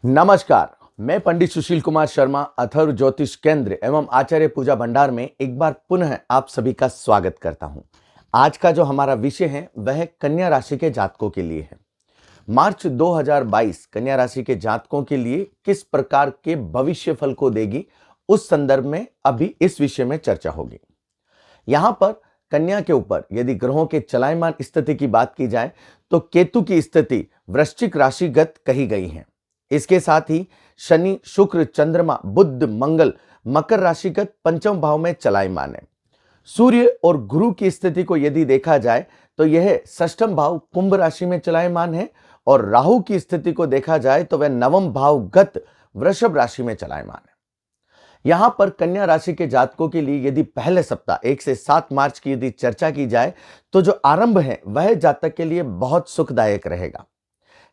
नमस्कार। मैं पंडित सुशील कुमार शर्मा अथर्व ज्योतिष केंद्र एवं आचार्य पूजा भंडार में एक बार पुनः आप सभी का स्वागत करता हूं। आज का जो हमारा विषय है वह कन्या राशि के जातकों के लिए है। मार्च 2022 कन्या राशि के जातकों के लिए किस प्रकार के भविष्य फल को देगी, उस संदर्भ में अभी इस विषय में चर्चा होगी। यहां पर कन्या के ऊपर यदि ग्रहों के चलायमान स्थिति की बात की जाए तो केतु की स्थिति वृश्चिक राशिगत कही गई है। इसके साथ ही शनि, शुक्र, चंद्रमा, बुध, मंगल मकर राशिगत पंचम भाव में चलायमान है। सूर्य और गुरु की स्थिति को यदि देखा जाए तो यह षष्ठम भाव कुंभ राशि में चलायमान है और राहु की स्थिति को देखा जाए तो वह नवम भावगत वृषभ राशि में चलायमान है। यहां पर कन्या राशि के जातकों के लिए यदि पहले सप्ताह 1 से 7 मार्च की यदि चर्चा की जाए तो जो आरंभ है वह जातक के लिए बहुत सुखदायक रहेगा।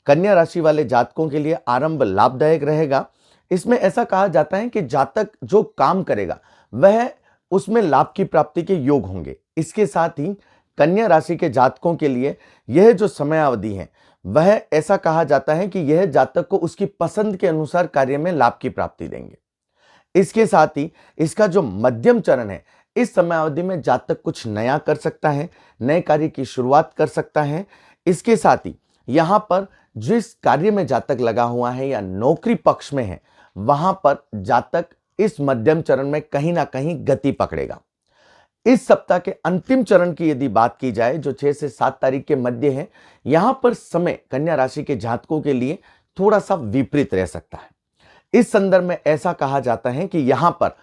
कन्या राशि वाले जातकों के लिए आरंभ लाभदायक रहेगा। इसमें ऐसा कहा जाता है कि जातक जो काम करेगा वह उसमें लाभ की प्राप्ति के योग होंगे। इसके साथ ही कन्या राशि के जातकों के लिए यह जो समय अवधि है वह ऐसा कहा जाता है कि यह जातक को उसकी पसंद के अनुसार कार्य में लाभ की प्राप्ति देंगे। इसके साथ ही इसका जो मध्यम चरण है, इस समय अवधि में जातक कुछ नया कर सकता है, नए कार्य की शुरुआत कर सकता है। इसके साथ ही यहां पर जिस कार्य में जातक लगा हुआ है या नौकरी पक्ष में है, वहां पर जातक इस मध्यम चरण में कहीं ना कहीं गति पकड़ेगा। इस सप्ताह के अंतिम चरण की यदि बात की जाए जो 6 से 7 तारीख के मध्य है, यहां पर समय कन्या राशि के जातकों के लिए थोड़ा सा विपरीत रह सकता है। इस संदर्भ में ऐसा कहा जाता है कि यहां पर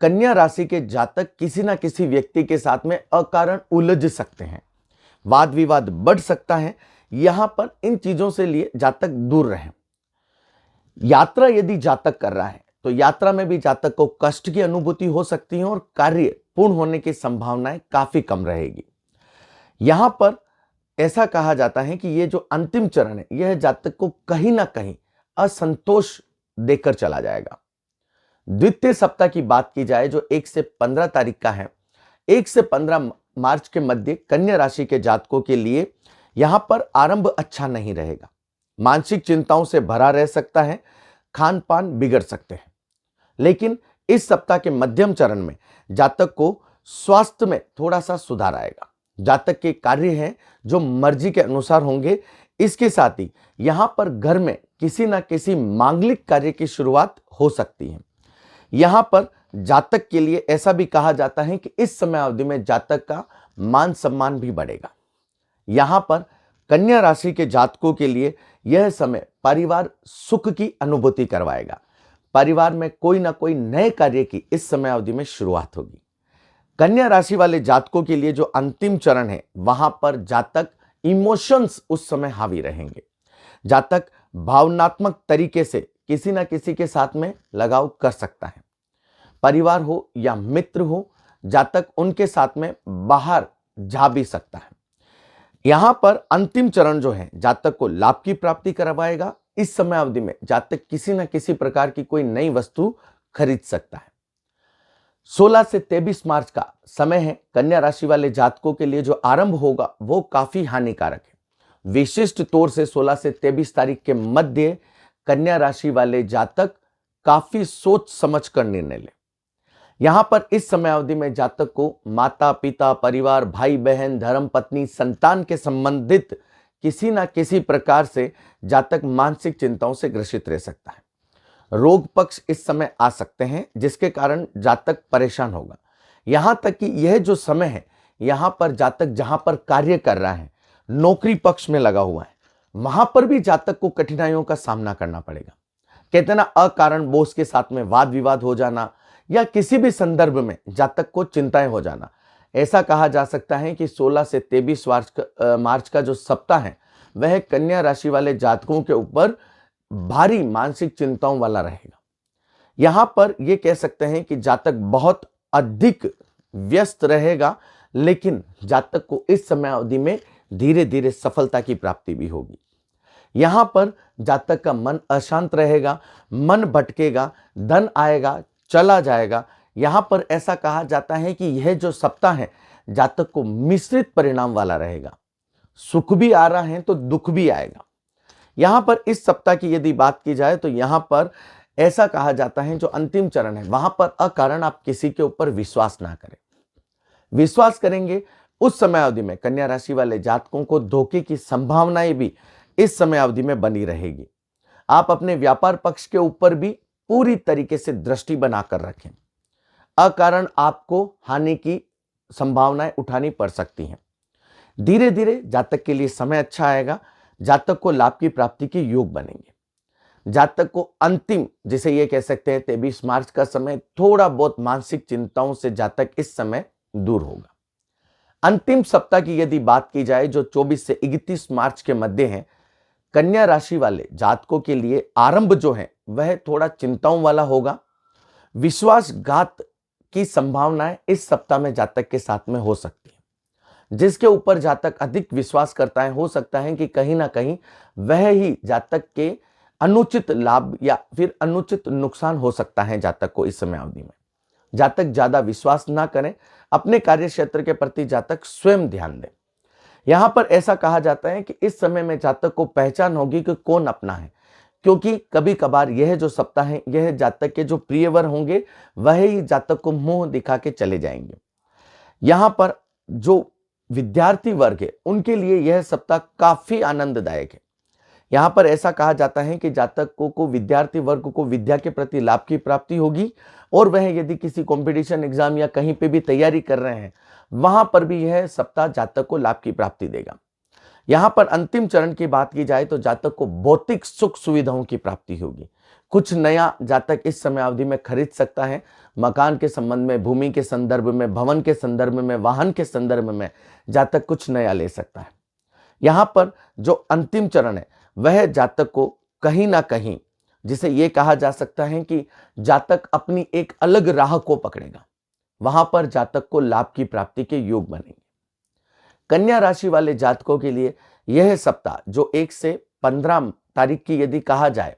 कन्या राशि के जातक किसी ना किसी व्यक्ति के साथ में अकारण उलझ सकते हैं, वाद विवाद बढ़ सकता है। यहां पर इन चीजों से लिए जातक दूर रहें। यात्रा यदि जातक कर रहा है तो यात्रा में भी जातक को कष्ट की अनुभूति हो सकती है और कार्य पूर्ण होने की संभावनाएं काफी कम रहेगी। यहां पर ऐसा कहा जाता है कि यह जो अंतिम चरण है यह जातक को कहीं ना कहीं असंतोष देकर चला जाएगा। द्वितीय सप्ताह की बात की जाए जो 1 से 15 तारीख का है, 1 से 15 मार्च के मध्य कन्या राशि के जातकों के लिए यहां पर आरंभ अच्छा नहीं रहेगा। मानसिक चिंताओं से भरा रह सकता है, खान पान बिगड़ सकते हैं। लेकिन इस सप्ताह के मध्यम चरण में जातक को स्वास्थ्य में थोड़ा सा सुधार आएगा। जातक के कार्य हैं जो मर्जी के अनुसार होंगे। इसके साथ ही यहां पर घर में किसी ना किसी मांगलिक कार्य की शुरुआत हो सकती है। यहां पर जातक के लिए ऐसा भी कहा जाता है कि इस समय अवधि में जातक का मान सम्मान भी बढ़ेगा। यहां पर कन्या राशि के जातकों के लिए यह समय परिवार सुख की अनुभूति करवाएगा। परिवार में कोई ना कोई नए कार्य की इस समय अवधि में शुरुआत होगी। कन्या राशि वाले जातकों के लिए जो अंतिम चरण है वहां पर जातक इमोशंस उस समय हावी रहेंगे। जातक भावनात्मक तरीके से किसी ना किसी के साथ में लगाव कर सकता है। परिवार हो या मित्र हो, जातक उनके साथ में बाहर जा भी सकता है। यहां पर अंतिम चरण जो है जातक को लाभ की प्राप्ति करवाएगा। इस समय अवधि में जातक किसी न किसी प्रकार की कोई नई वस्तु खरीद सकता है। 16 से 23 मार्च का समय है कन्या राशि वाले जातकों के लिए जो आरंभ होगा वो काफी हानिकारक है। विशिष्ट तौर से 16 से 23 तारीख के मध्य कन्या राशि वाले जातक काफी सोच समझ कर निर्णय लें। यहां पर इस समय अवधि में जातक को माता पिता, परिवार, भाई बहन, धर्म पत्नी, संतान के संबंधित किसी ना किसी प्रकार से जातक मानसिक चिंताओं से ग्रसित रह सकता है। रोग पक्ष इस समय आ सकते हैं जिसके कारण जातक परेशान होगा। यहां तक कि यह जो समय है यहां पर जातक जहां पर कार्य कर रहा है, नौकरी पक्ष में लगा हुआ है, वहां पर भी जातक को कठिनाइयों का सामना करना पड़ेगा। कहते ना, अकारण बॉस के साथ में वाद विवाद हो जाना या किसी भी संदर्भ में जातक को चिंताएं हो जाना। ऐसा कहा जा सकता है कि 16 से 23 मार्च का जो सप्ताह है वह कन्या राशि वाले जातकों के ऊपर भारी मानसिक चिंताओं वाला रहेगा। यहां पर यह कह सकते हैं कि जातक बहुत अधिक व्यस्त रहेगा, लेकिन जातक को इस समय अवधि में धीरे धीरे सफलता की प्राप्ति भी होगी। यहां पर जातक का मन अशांत रहेगा, मन भटकेगा, धन आएगा चला जाएगा। यहां पर ऐसा कहा जाता है कि यह जो सप्ताह है जातक को मिश्रित परिणाम वाला रहेगा। सुख भी आ रहा है तो दुख भी आएगा। यहां पर इस सप्ताह की यदि बात की जाए तो यहां पर ऐसा कहा जाता है जो अंतिम चरण है वहां पर अकारण आप किसी के ऊपर विश्वास ना करें। विश्वास करेंगे उस समय अवधि में कन्या राशि वाले जातकों को धोखे की संभावनाएं भी इस समय अवधि में बनी रहेगी। आप अपने व्यापार पक्ष के ऊपर भी पूरी तरीके से दृष्टि बनाकर रखें। अकारण आपको हानि की संभावनाएं उठानी पड़ सकती हैं। धीरे धीरे जातक के लिए समय अच्छा आएगा। जातक को लाभ की प्राप्ति के योग बनेंगे। जातक को अंतिम जिसे ये कह सकते हैं 23 मार्च का समय थोड़ा बहुत मानसिक चिंताओं से जातक इस समय दूर होगा। अंतिम सप्ताह की यदि बात की जाए जो 24 से 31 मार्च के मध्य है, कन्या राशि वाले जातकों के लिए आरंभ जो है वह थोड़ा चिंताओं वाला होगा। विश्वासघात की संभावनाएं इस सप्ताह में जातक के साथ में हो सकती है। जिसके ऊपर जातक अधिक विश्वास करता है हो सकता है कि कहीं ना कहीं वह ही जातक के अनुचित लाभ या फिर अनुचित नुकसान हो सकता है जातक को इस समय अवधि में। जातक ज्यादा विश्वास ना करें। अपने कार्य क्षेत्र के प्रति जातक स्वयं ध्यान दें। यहां पर ऐसा कहा जाता है कि इस समय में जातक को पहचान होगी कि कौन अपना है, क्योंकि कभी कभार यह जो सप्ताह है यह जातक के जो प्रियवर होंगे वह ही जातक को मुंह दिखा के चले जाएंगे। यहां पर जो विद्यार्थी वर्ग है उनके लिए यह सप्ताह काफी आनंददायक है। यहां पर ऐसा कहा जाता है कि जातक को विद्यार्थी वर्ग को विद्या के प्रति लाभ की प्राप्ति होगी और वह यदि किसी कंपटीशन एग्जाम या कहीं पे भी तैयारी कर रहे हैं वहां पर भी यह सप्ताह जातक को लाभ की प्राप्ति देगा। यहां पर अंतिम चरण की बात की जाए तो जातक को भौतिक सुख सुविधाओं की प्राप्ति होगी। कुछ नया जातक इस समय अवधि में खरीद सकता है। मकान के संबंध में, भूमि के संदर्भ में, भवन के संदर्भ में, वाहन के संदर्भ में जातक कुछ नया ले सकता है। यहां पर जो अंतिम चरण है वह जातक को कहीं ना कहीं जिसे यह कहा जा सकता है कि जातक अपनी एक अलग राह को पकड़ेगा। वहां पर जातक को लाभ की प्राप्ति के योग बनेंगे। कन्या राशि वाले जातकों के लिए यह सप्ताह जो 1 से 15 तारीख की यदि कहा जाए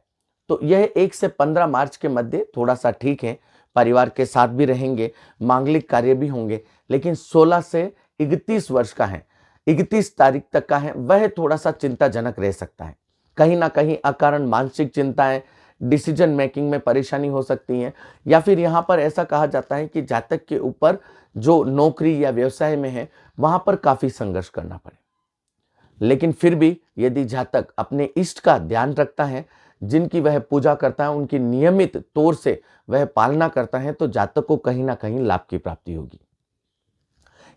तो यह 1 से 15 मार्च के मध्य थोड़ा सा ठीक है। परिवार के साथ भी रहेंगे, मांगलिक कार्य भी होंगे। लेकिन 16 से 31 वर्ष का है, 31 तारीख तक का है, वह थोड़ा सा चिंताजनक रह सकता है। कहीं ना कहीं अकारण मानसिक चिंताएं, डिसीजन मेकिंग में परेशानी हो सकती है। या फिर यहां पर ऐसा कहा जाता है कि जातक के ऊपर जो नौकरी या व्यवसाय में है वहां पर काफी संघर्ष करना पड़े। लेकिन फिर भी यदि जातक अपने इष्ट का ध्यान रखता है, जिनकी वह पूजा करता है, उनकी नियमित तौर से वह पालना करता है तो जातक को कहीं ना कहीं लाभ की प्राप्ति होगी।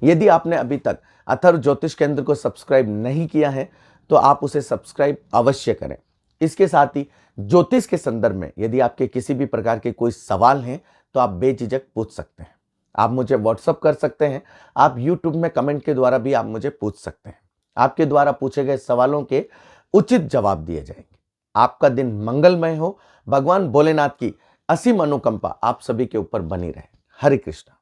यदि आपने अभी तक अथर्व ज्योतिष केंद्र को सब्सक्राइब नहीं किया है तो आप उसे सब्सक्राइब अवश्य करें। इसके साथ ही ज्योतिष के संदर्भ में यदि आपके किसी भी प्रकार के कोई सवाल हैं तो आप बेझिझक पूछ सकते हैं। आप मुझे व्हाट्सअप कर सकते हैं। आप यूट्यूब में कमेंट के द्वारा भी आप मुझे पूछ सकते हैं। आपके द्वारा पूछे गए सवालों के उचित जवाब दिए जाएंगे। आपका दिन मंगलमय हो। भगवान भोलेनाथ की असीम अनुकंपा आप सभी के ऊपर बनी रहे। हरे कृष्णा।